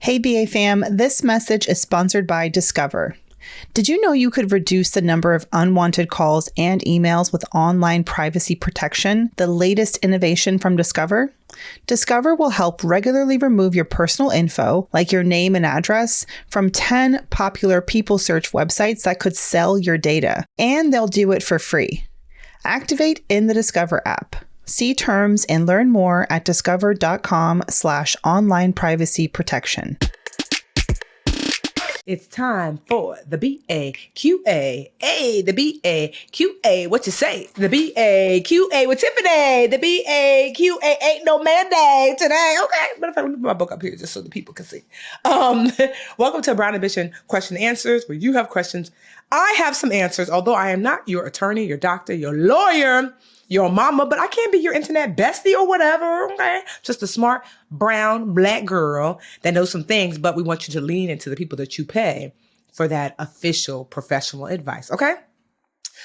Hey BA fam, this message is sponsored by Discover. Did you know you could reduce the number of unwanted calls and emails with online privacy protection, the latest innovation from Discover? Discover will help regularly remove your personal info, like your name and address, from 10 popular people search websites that could sell your data, and they'll do it for free. Activate in the Discover app. See terms and learn more at discover.com/online privacy protection. It's time for the BAQA. Hey, the BAQA. What you say? The BAQA with Tiffany. The BAQA ain't no mandate today. Okay. Matter of fact, let me put my book up here just so the people can see. Welcome to Brown Ambition Question and Answers, where you have questions. I have some answers, although I am not your attorney, your doctor, your lawyer, your mama, but I can't be your internet bestie or whatever, okay? Just a smart, brown, black girl that knows some things, but we want you to lean into the people that you pay for that official professional advice, okay?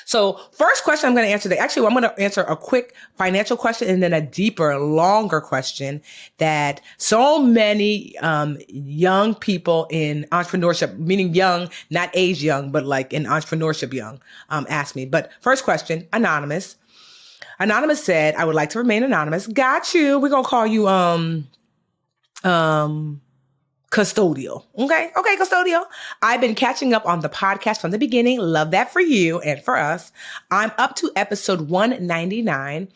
So first question I'm going to answer today. Actually, I'm going to answer a quick financial question and then a deeper, longer question that so many young people in entrepreneurship, meaning young, not age young, but like in entrepreneurship young, ask me. But first question, anonymous. Anonymous said, I would like to remain anonymous. Got you. We're going to call you custodial. Okay, custodial. I've been catching up on the podcast from the beginning. Love that for you and for us. I'm up to episode 199.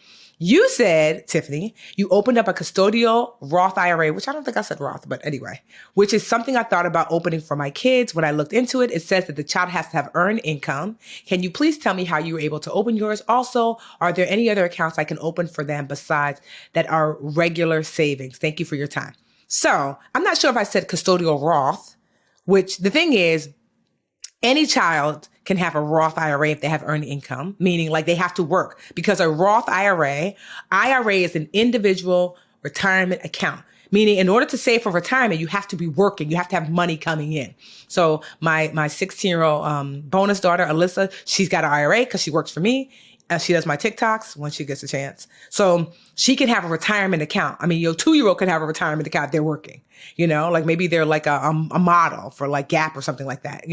You said, Tiffany, you opened up a custodial Roth IRA, which I don't think I said Roth, but anyway, which is something I thought about opening for my kids. When I looked into it, it says that the child has to have earned income. Can you please tell me how you were able to open yours? Also, are there any other accounts I can open for them besides that are regular savings? Thank you for your time. So I'm not sure if I said custodial Roth, which the thing is, any child can have a Roth IRA if they have earned income, meaning like they have to work, because a Roth IRA is an individual retirement account, meaning in order to save for retirement, you have to be working. You have to have money coming in. So my 16-year-old bonus daughter, Alyssa, she's got an IRA because she works for me. She does my TikToks when she gets a chance. So she can have a retirement account. I mean, your 2-year-old could have a retirement account if they're working, like maybe they're like a model for like Gap or something like that,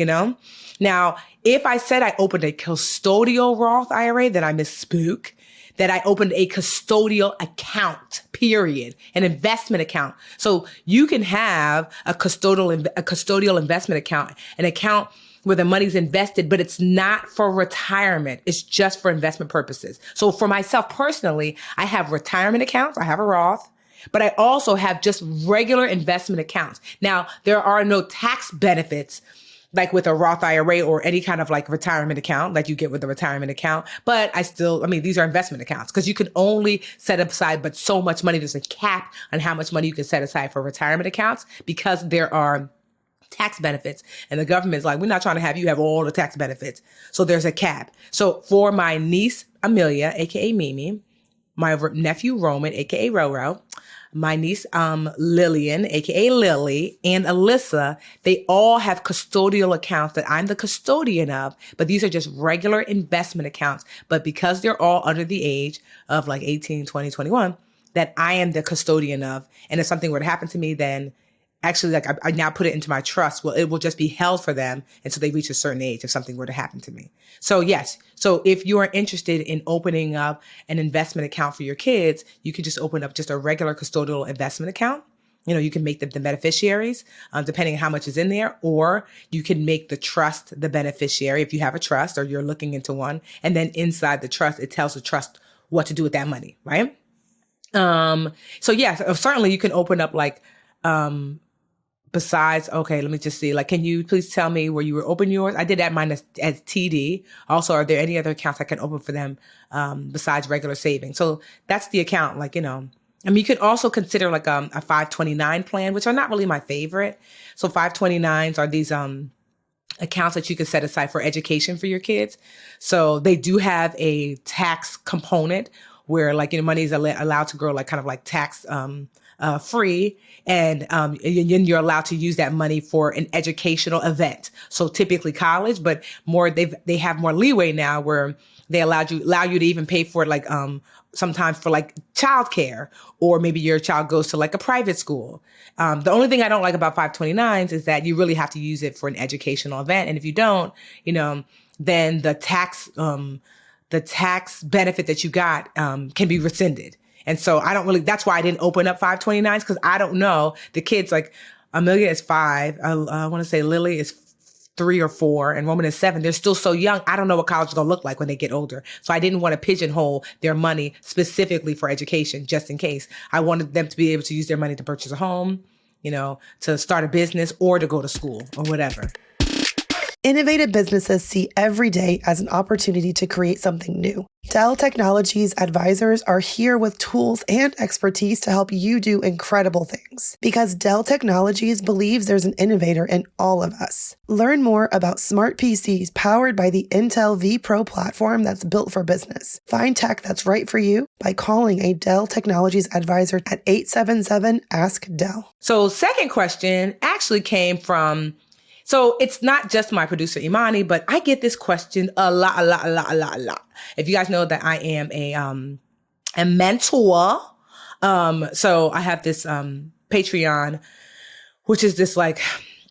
Now, if I said I opened a custodial Roth IRA, then I misspoke. That I opened a custodial account, period, an investment account. So you can have a custodial investment account, an account where the money's invested, but it's not for retirement. It's just for investment purposes. So for myself personally, I have retirement accounts. I have a Roth, but I also have just regular investment accounts. Now, there are no tax benefits like with a Roth IRA or any kind of like retirement account like you get with a retirement account. But these are investment accounts because you can only set aside but so much money. There's a cap on how much money you can set aside for retirement accounts because there are tax benefits. And the government's like, we're not trying to have you have all the tax benefits. So there's a cap. So for my niece, Amelia, aka Mimi, my nephew, Roman, aka Roro, my niece, Lillian, aka Lily, and Alyssa, they all have custodial accounts that I'm the custodian of, but these are just regular investment accounts. But because they're all under the age of like 18, 20, 21, that I am the custodian of. And if something were to happen to me, then actually, like I now put it into my trust. Well, it will just be held for them until they reach a certain age if something were to happen to me. So yes. So if you are interested in opening up an investment account for your kids, you can just open up just a regular custodial investment account. You can make them the beneficiaries, depending on how much is in there, or you can make the trust the beneficiary if you have a trust or you're looking into one. And then inside the trust, it tells the trust what to do with that money, right? So yeah, certainly you can open up like, besides, okay, let me just see. Like, can you please tell me where you were open yours? I did that mine as TD. Also, are there any other accounts I can open for them besides regular savings? So that's the account. Like, you could also consider like a 529 plan, which are not really my favorite. So 529s are these accounts that you can set aside for education for your kids. So they do have a tax component where like, money is allowed to grow like kind of like tax free. And you're allowed to use that money for an educational event. So typically college, but they have more leeway now where they allow you to even pay for like sometimes for like childcare, or maybe your child goes to like a private school. The only thing I don't like about 529s is that you really have to use it for an educational event. And if you don't, then the tax benefit that you got can be rescinded. And so that's why I didn't open up 529s, because I don't know. The kids, like Amelia is 5. I want to say Lily is 3 or 4 and Roman is 7. They're still so young. I don't know what college is going to look like when they get older. So I didn't want to pigeonhole their money specifically for education, just in case. I wanted them to be able to use their money to purchase a home, to start a business or to go to school or whatever. Innovative businesses see every day as an opportunity to create something new. Dell Technologies advisors are here with tools and expertise to help you do incredible things. Because Dell Technologies believes there's an innovator in all of us. Learn more about smart PCs powered by the Intel vPro platform that's built for business. Find tech that's right for you by calling a Dell Technologies advisor at 877-ASK-DELL. So second question actually came from... So it's not just my producer, Imani, but I get this question a lot. If you guys know that I am a mentor. So I have this Patreon, which is this like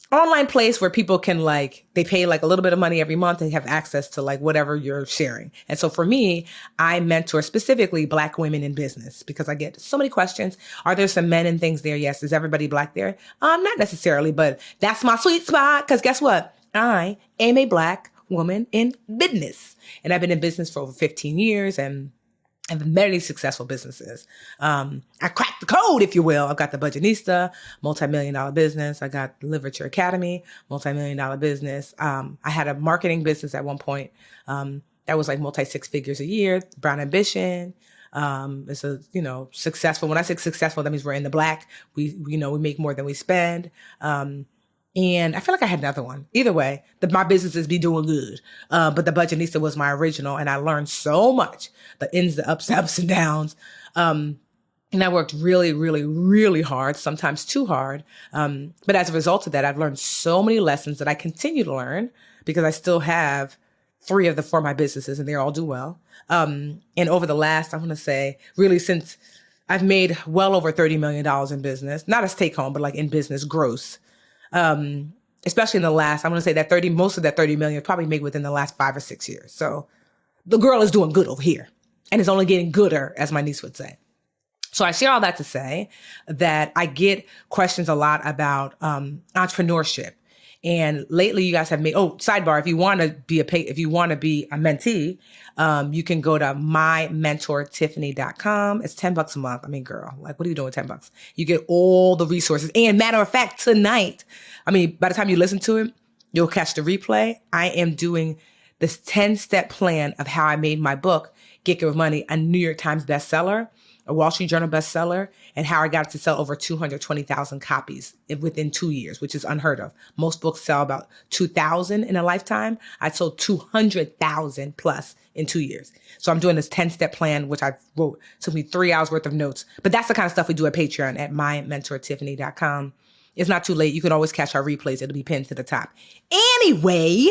online place where people can they pay like a little bit of money every month and have access to like whatever you're sharing. And so for me, I mentor specifically Black women in business because I get so many questions. Are there some men and things there? Yes. Is everybody Black there? Not necessarily, but that's my sweet spot. Because guess what? I am a Black woman in business, and I've been in business for over 15 years and I've many successful businesses. I cracked the code, if you will. I've got the Budgetnista, multi-million-dollar business. I got the Literature Academy, multi-million-dollar business. I had a marketing business at one point that was like multi-6 figures a year. Brown Ambition. It's a successful. When I say successful, that means we're in the black. We make more than we spend. And I feel like I had another one. Either way, my businesses be doing good. But the Budgetnista was my original, and I learned so much. The ins, the ups and downs. And I worked really, really, really hard, sometimes too hard. But as a result of that, I've learned so many lessons that I continue to learn because I still have 3 of the 4 of my businesses, and they all do well. And over the last, I want to say, really since I've made well over $30 million in business, not as take home, but like in business gross. Especially in the last, I'm going to say that most of that 30 million probably made within the last 5 or 6 years. So the girl is doing good over here, and it's only getting gooder, as my niece would say. So I share all that to say that I get questions a lot about, entrepreneurship. And lately you guys have made, sidebar, if you want to be a mentee, you can go to mymentortiffany.com. It's $10 a month. I mean, girl, like, what are you doing with $10? You get all the resources. And matter of fact, tonight, by the time you listen to it, you'll catch the replay. I am doing this 10-step plan of how I made my book, Get Good with Money, a New York Times bestseller, a Wall Street Journal bestseller, and how I got it to sell over 220,000 copies within 2 years, which is unheard of. Most books sell about 2,000 in a lifetime. I sold 200,000 plus in 2 years. So I'm doing this 10-step plan, which I wrote. It took me 3 hours worth of notes. But that's the kind of stuff we do at Patreon at mymentortiffany.com. It's not too late. You can always catch our replays. It'll be pinned to the top. Anyway,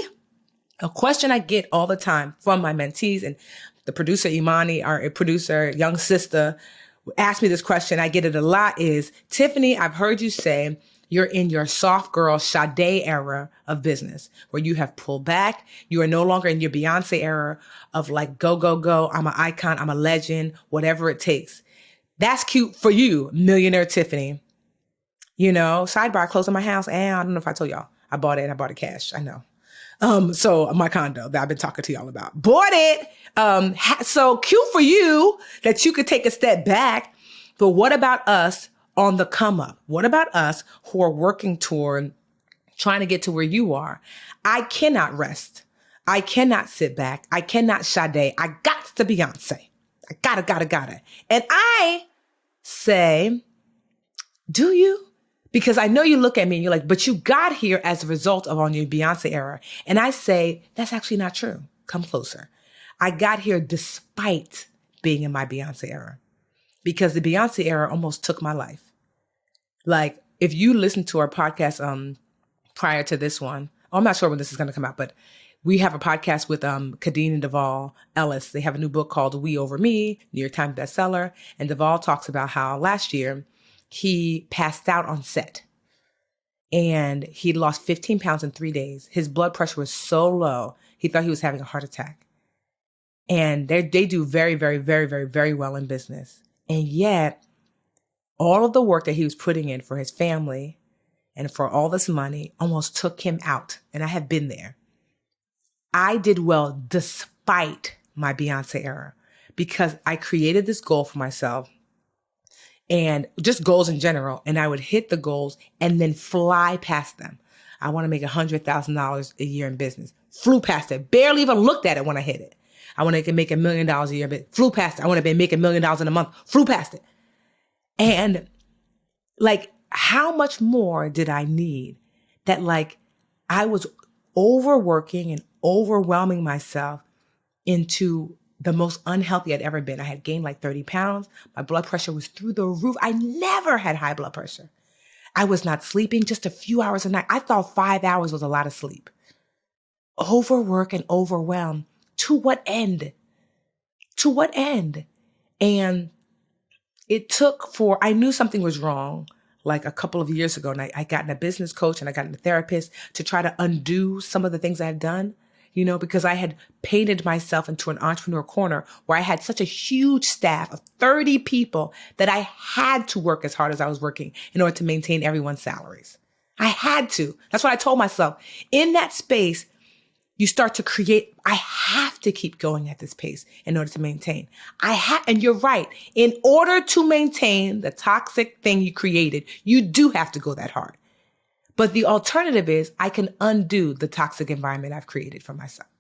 a question I get all the time from my mentees, and the producer, Imani, our producer, young sister, asked me this question. I get it a lot is, Tiffany, I've heard you say you're in your soft girl Sade era of business, where you have pulled back. You are no longer in your Beyonce era of like, go, go, go. I'm an icon. I'm a legend, whatever it takes. That's cute for you, millionaire Tiffany. Sidebar, I closed on my house. And I don't know if I told y'all. I bought it and I bought it cash. I know. So my condo that I've been talking to y'all about, bought it. So cute for you that you could take a step back. But what about us on the come up? What about us who are working toward trying to get to where you are? I cannot rest. I cannot sit back. I cannot Sade. I got to Beyonce. I gotta. And I say, do you? Because I know you look at me and you're like, but you got here as a result of on your Beyonce era. And I say, that's actually not true. Come closer. I got here despite being in my Beyonce era, because the Beyonce era almost took my life. Like, if you listen to our podcast prior to this one, I'm not sure when this is going to come out, but We have a podcast with Kadeen and Duvall Ellis. They have a new book called We Over Me, New York Times bestseller. And Duvall talks about how last year he passed out on set and he lost 15 pounds in 3 days. His blood pressure was so low, he thought he was having a heart attack. And they do very, very, very, very, very well in business. And yet, all of the work that he was putting in for his family and for all this money almost took him out. And I have been there. I did well despite my Beyonce era because I created this goal for myself and just goals in general. And I would hit the goals and then fly past them. I want to make $100,000 a year in business. Flew past it. Barely even looked at it when I hit it. I want to make $1 million a year, but flew past it. I want to be making $1 million in a month. Flew past it. And like, how much more did I need that like I was overworking and overwhelming myself into the most unhealthy I'd ever been. I had gained like 30 pounds. My blood pressure was through the roof. I never had high blood pressure. I was not sleeping just a few hours a night. I thought 5 hours was a lot of sleep. Overwork and overwhelm. To what end? To what end? And it took I knew something was wrong like a couple of years ago. And I got in a business coach and I got in a therapist to try to undo some of the things I had done, because I had painted myself into an entrepreneur corner where I had such a huge staff of 30 people that I had to work as hard as I was working in order to maintain everyone's salaries. I had to. That's what I told myself. In that space, you start to create, I have to keep going at this pace in order to maintain. And you're right. In order to maintain the toxic thing you created, you do have to go that hard. But the alternative is I can undo the toxic environment I've created for myself.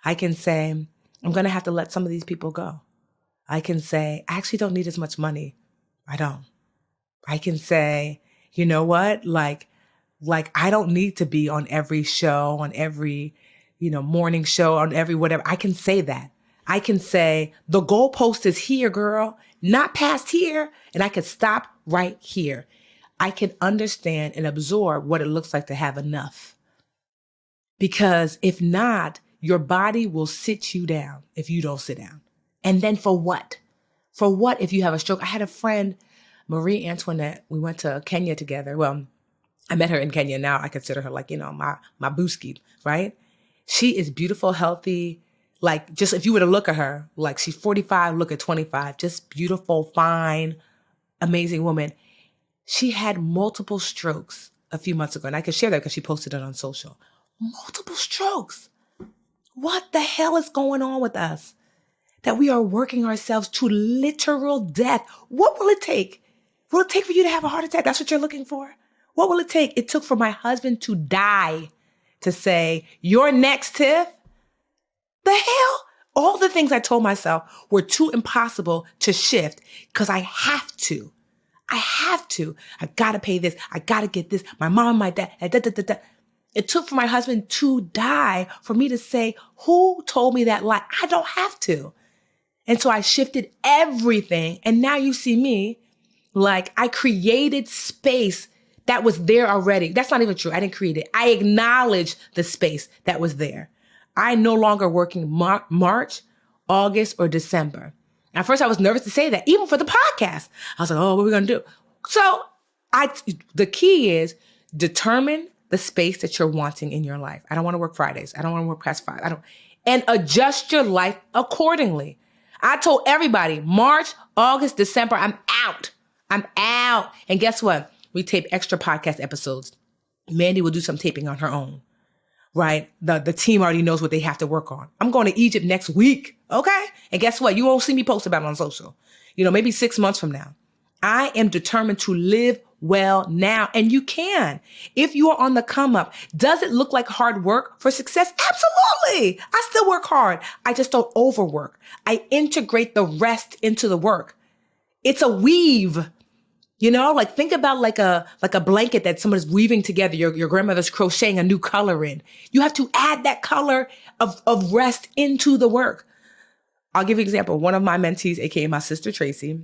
I can say, I'm going to have to let some of these people go. I can say, I actually don't need as much money. I don't. I can say, you know what? Like I don't need to be on every show, on every morning show, on every whatever. I can say that. I can say, the goalpost is here, girl, not past here. And I can stop right here. I can understand and absorb what it looks like to have enough. Because if not, your body will sit you down if you don't sit down. And then for what? For what if you have a stroke? I had a friend, Marie Antoinette. We went to Kenya together. Well, I met her in Kenya. Now I consider her like, my booski, right? She is beautiful, healthy. Like, just if you were to look at her, like she's 45, look at 25, just beautiful, fine, amazing woman. She had multiple strokes a few months ago. And I can share that because she posted it on social. Multiple strokes. What the hell is going on with us? That we are working ourselves to literal death. What will it take? Will it take for you to have a heart attack? That's what you're looking for? What will it take? It took for my husband to die to say, you're next, Tiff. The hell? All the things I told myself were too impossible to shift because I have to. I gotta pay this. I gotta get this. My mom and my dad. It took for my husband to die for me to say, who told me that lie? I don't have to. And so I shifted everything. And now you see me like I created space that was there already. That's not even true. I didn't create it. I acknowledged the space that was there. I no longer working March, August, or December. At first, I was nervous to say that, even for the podcast. I was like, oh, what are we going to do? So the key is determine the space that you're wanting in your life. I don't want to work Fridays. I don't want to work past 5. And adjust your life accordingly. I told everybody, March, August, December, I'm out. And guess what? We tape extra podcast episodes. Mandy will do some taping on her own, right? The team already knows what they have to work on. I'm going to Egypt next week, okay? And guess what? You won't see me post about it on social. Maybe 6 months from now. I am determined to live well now. And you can. If you are on the come up, does it look like hard work for success? Absolutely. I still work hard. I just don't overwork. I integrate the rest into the work. It's a weave. Like think about like a blanket that someone's weaving together. Your grandmother's crocheting a new color in. You have to add that color of rest into the work. I'll give you an example. One of my mentees, aka my sister Tracy,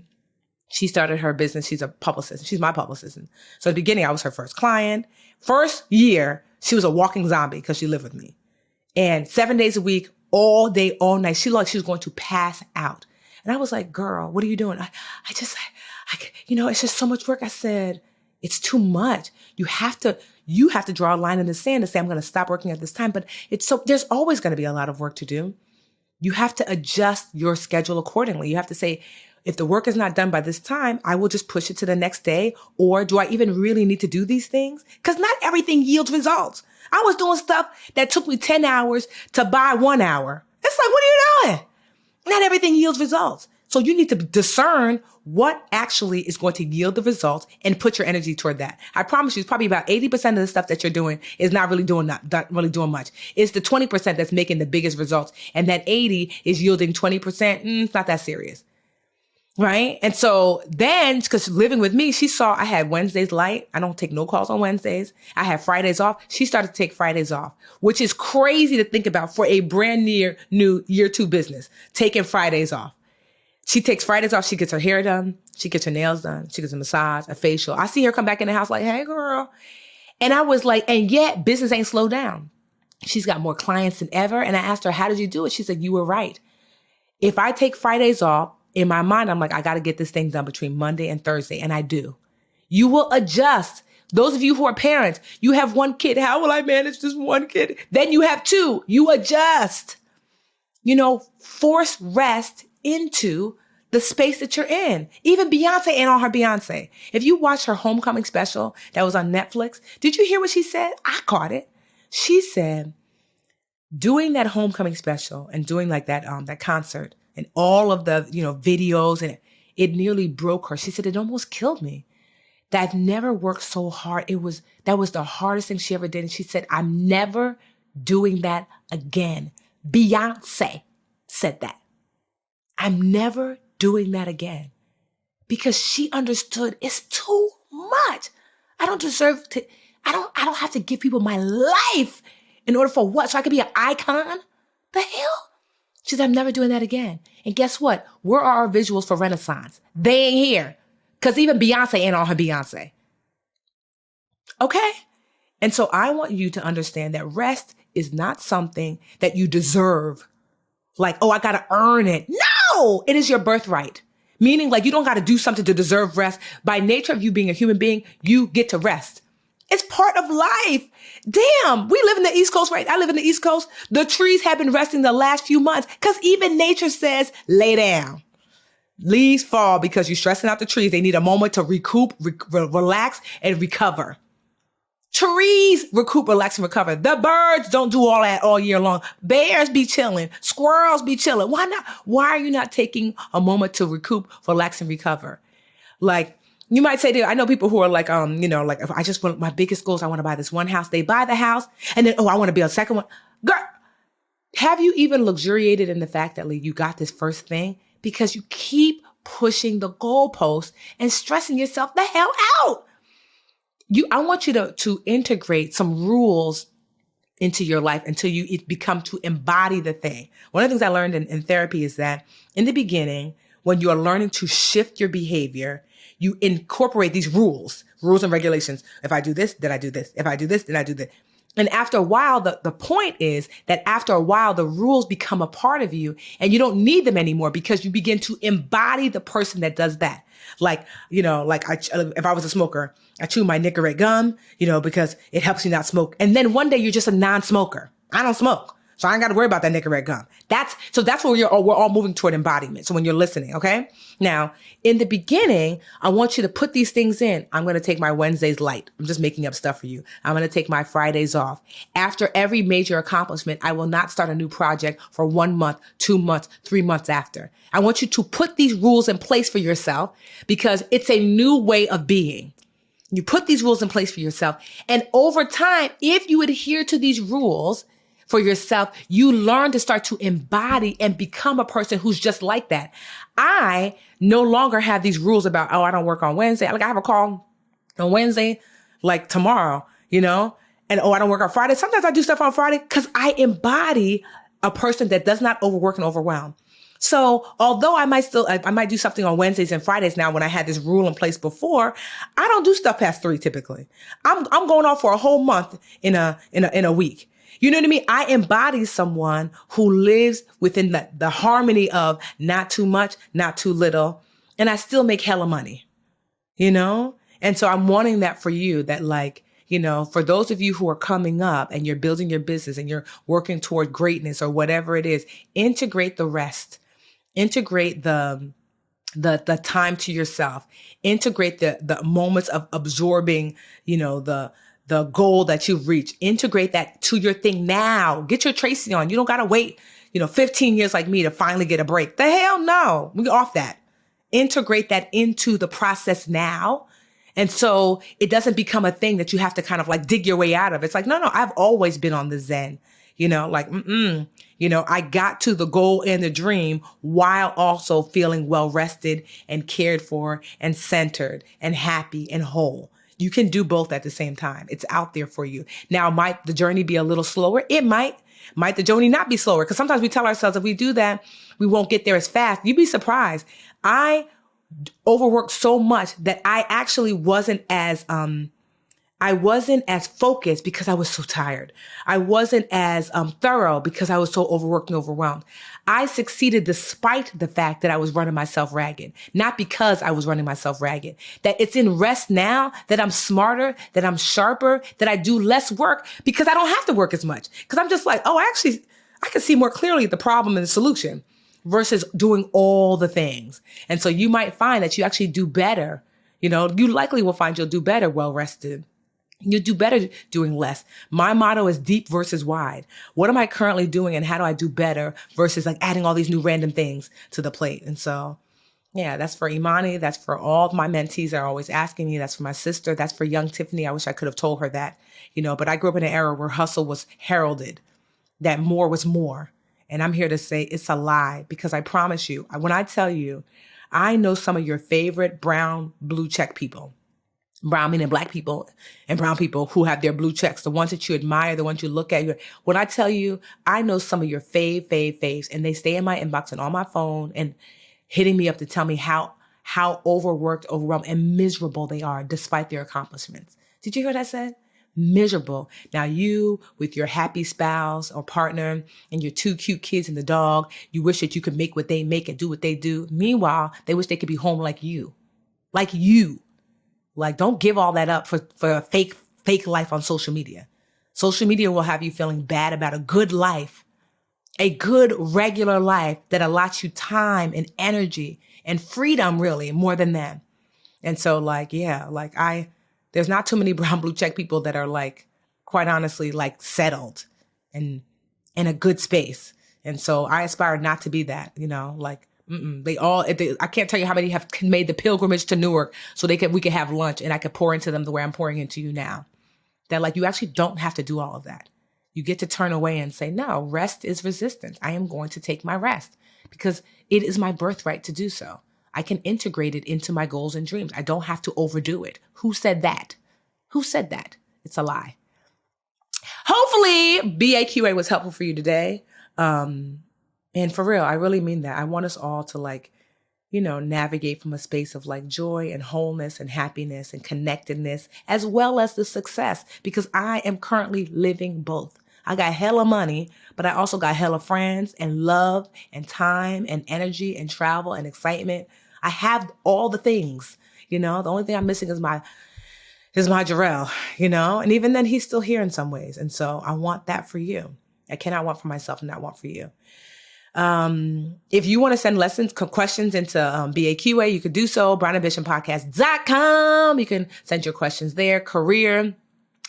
she started her business. She's a publicist. She's my publicist. So at the beginning, I was her first client. First year, she was a walking zombie because she lived with me. and 7 days a week, all day, all night. She looked like she was going to pass out. And I was like, girl, what are you doing? It's just so much work. I said, it's too much. You have to draw a line in the sand and say, I'm going to stop working at this time. But there's always going to be a lot of work to do. You have to adjust your schedule accordingly. You have to say, if the work is not done by this time, I will just push it to the next day. Or do I even really need to do these things? Because not everything yields results. I was doing stuff that took me 10 hours to buy 1 hour. It's like, what are you doing? Not everything yields results. So you need to discern what actually is going to yield the results and put your energy toward that. I promise you, it's probably about 80% of the stuff that you're doing is not really doing much. It's the 20% that's making the biggest results. And that 80 is yielding 20%. It's not that serious. Right? And so then, because living with me, she saw I had Wednesdays light. I don't take no calls on Wednesdays. I have Fridays off. She started to take Fridays off, which is crazy to think about for a brand new year 2 business, taking Fridays off. She takes Fridays off. She gets her hair done. She gets her nails done. She gets a massage, a facial. I see her come back in the house like, hey, girl. And I was like, and yet business ain't slowed down. She's got more clients than ever. And I asked her, how did you do it? She said, you were right. If I take Fridays off, in my mind, I'm like, I got to get this thing done between Monday and Thursday. And I do. You will adjust. Those of you who are parents, you have 1 kid. How will I manage this 1 kid? Then you have 2. You adjust. Force rest into the space that you're in. Even Beyonce ain't on her Beyonce. If you watch her homecoming special that was on Netflix, did you hear what she said? I caught it. She said, doing that homecoming special and doing like that concert, and all of the, videos, and it nearly broke her. She said, it almost killed me. That I've never worked so hard. That was the hardest thing she ever did. And she said, I'm never doing that again. Beyonce said that. I'm never doing that again. Because she understood it's too much. I don't have to give people my life in order for what? So I could be an icon? The hell? She said, I'm never doing that again. And guess what? Where are our visuals for Renaissance? They ain't here. Because even Beyonce ain't on her Beyonce. Okay? And so I want you to understand that rest is not something that you deserve. Like, I got to earn it. No! It is your birthright. Meaning, like, you don't got to do something to deserve rest. By nature of you being a human being, you get to rest. It's part of life. Damn, we live in the East Coast, right? I live in the East Coast. The trees have been resting the last few months because even nature says, lay down. Leaves fall because you're stressing out the trees. They need a moment to recoup, relax, and recover. Trees recoup, relax, and recover. The birds don't do all that all year long. Bears be chilling. Squirrels be chilling. Why not? Why are you not taking a moment to recoup, relax, and recover? Like, you might say, I know people who are like, like if I just want my biggest goals, I want to buy this one house. They buy the house and then, I want to build a second one. Girl, have you even luxuriated in the fact that like, you got this first thing? Because you keep pushing the goalpost and stressing yourself the hell out. I want you to integrate some rules into your life until you become to embody the thing. One of the things I learned in therapy is that in the beginning, when you are learning to shift your behavior, you incorporate these rules and regulations. If I do this, then I do this. If I do this, then I do this. And after a while, the point is that after a while, the rules become a part of you and you don't need them anymore because you begin to embody the person that does that. Like, if I was a smoker, I chew my Nicorette gum, because it helps you not smoke. And then one day you're just a non-smoker. I don't smoke. So I ain't got to worry about that Nicorette gum. That's where we're all moving toward embodiment. So when you're listening, okay? Now, in the beginning, I want you to put these things in. I'm going to take my Wednesdays light. I'm just making up stuff for you. I'm going to take my Fridays off. After every major accomplishment, I will not start a new project for 1 month, 2 months, 3 months after. I want you to put these rules in place for yourself because it's a new way of being. You put these rules in place for yourself. And over time, if you adhere to these rules for yourself, you learn to start to embody and become a person who's just like that. I no longer have these rules about, I don't work on Wednesday. Like I have a call on Wednesday, like tomorrow, and I don't work on Friday. Sometimes I do stuff on Friday because I embody a person that does not overwork and overwhelm. So although I might do something on Wednesdays and Fridays now when I had this rule in place before, I don't do stuff past 3 typically. I'm going off for a whole month in a week. You know what I mean? I embody someone who lives within the harmony of not too much, not too little, and I still make hella money, you know? And so I'm wanting that for you, that like, you know, for those of you who are coming up and you're building your business and you're working toward greatness or whatever it is, integrate the rest, integrate the time to yourself, integrate the moments of absorbing, you know, the goal that you've reached, integrate that to your thing now. Get your Tracy on. You don't got to wait, 15 years like me to finally get a break. The hell no. We off that. Integrate that into the process now. And so it doesn't become a thing that you have to kind of like dig your way out of. It's like, no, I've always been on the Zen, I got to the goal and the dream while also feeling well rested and cared for and centered and happy and whole. You can do both at the same time. It's out there for you. Now, might the journey be a little slower? It might. Might the journey not be slower? Because sometimes we tell ourselves if we do that, we won't get there as fast. You'd be surprised. I overworked so much that I actually wasn't as focused because I was so tired. I wasn't as thorough because I was so overworked and overwhelmed. I succeeded despite the fact that I was running myself ragged, not because I was running myself ragged. That it's in rest now that I'm smarter, that I'm sharper, that I do less work because I don't have to work as much. Because I'm just like, I can see more clearly the problem and the solution versus doing all the things. And so you might find that you actually do better. You likely will find you'll do better well rested. You do better doing less. My motto is deep versus wide. What am I currently doing and how do I do better versus like adding all these new random things to the plate? And so, yeah, that's for Imani. That's for all of my mentees that are always asking me. That's for my sister. That's for young Tiffany. I wish I could have told her that, but I grew up in an era where hustle was heralded, that more was more. And I'm here to say it's a lie because I promise you, when I tell you, I know some of your favorite brown blue check people. Brown meaning black people and brown people who have their blue checks, the ones that you admire, the ones you look at. When I tell you, I know some of your faves, and they stay in my inbox and on my phone and hitting me up to tell me how overworked, overwhelmed, and miserable they are despite their accomplishments. Did you hear what I said? Miserable. Now you, with your happy spouse or partner and your 2 cute kids and the dog, you wish that you could make what they make and do what they do. Meanwhile, they wish they could be home like you. Like you. Like, don't give all that up for a fake life on social media. Social media will have you feeling bad about a good life, a good regular life that allots you time and energy and freedom, really, more than that. And so, there's not too many brown blue check people that are like, quite honestly, like settled and in a good space. And so I aspire not to be that, I can't tell you how many have made the pilgrimage to Newark so we could have lunch and I could pour into them the way I'm pouring into you now. That you actually don't have to do all of that. You get to turn away and say, no, rest is resistance. I am going to take my rest because it is my birthright to do so. I can integrate it into my goals and dreams. I don't have to overdo it. Who said that? Who said that? It's a lie. Hopefully BAQA was helpful for you today. And for real, I really mean that. I want us all to navigate from a space of joy and wholeness and happiness and connectedness, as well as the success, because I am currently living both. I got hella money, but I also got hella friends and love and time and energy and travel and excitement. I have all the things, the only thing I'm missing is my Jarrell, and even then he's still here in some ways. And so I want that for you. I cannot want for myself and not want for you. If you want to send questions into BAQA, you could do so, brownambitionpodcast.com. You can send your questions there. Career,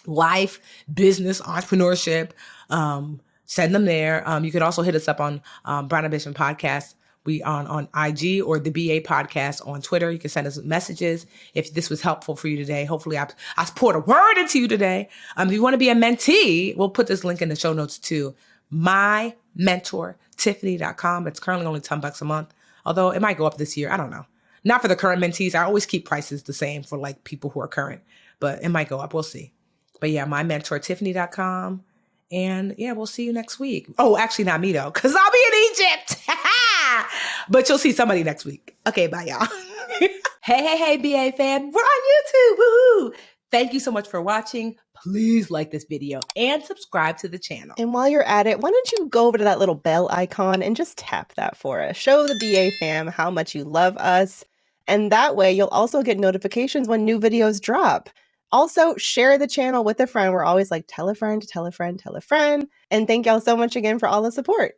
life, business, entrepreneurship, send them there. You could also hit us up on Brown Ambition Podcast. We on IG or the BA Podcast on Twitter. You can send us messages if this was helpful for you today. Hopefully I poured a word into you today. If you want to be a mentee, we'll put this link in the show notes too. MyMentorTiffany.com. It's currently only $10 a month, although it might go up this year. I don't know. Not for the current mentees. I always keep prices the same for people who are current, but it might go up. We'll see. But yeah, MyMentorTiffany.com. And yeah, we'll see you next week. Oh, actually not me though, because I'll be in Egypt. But you'll see somebody next week. Okay, bye y'all. Hey, BA fam. We're on YouTube. Woohoo. Thank you so much for watching. Please like this video and subscribe to the channel. And while you're at it, why don't you go over to that little bell icon and just tap that for us. Show the BA fam how much you love us. And that way you'll also get notifications when new videos drop. Also, share the channel with a friend. We're always like, tell a friend, tell a friend, tell a friend. And thank y'all so much again for all the support.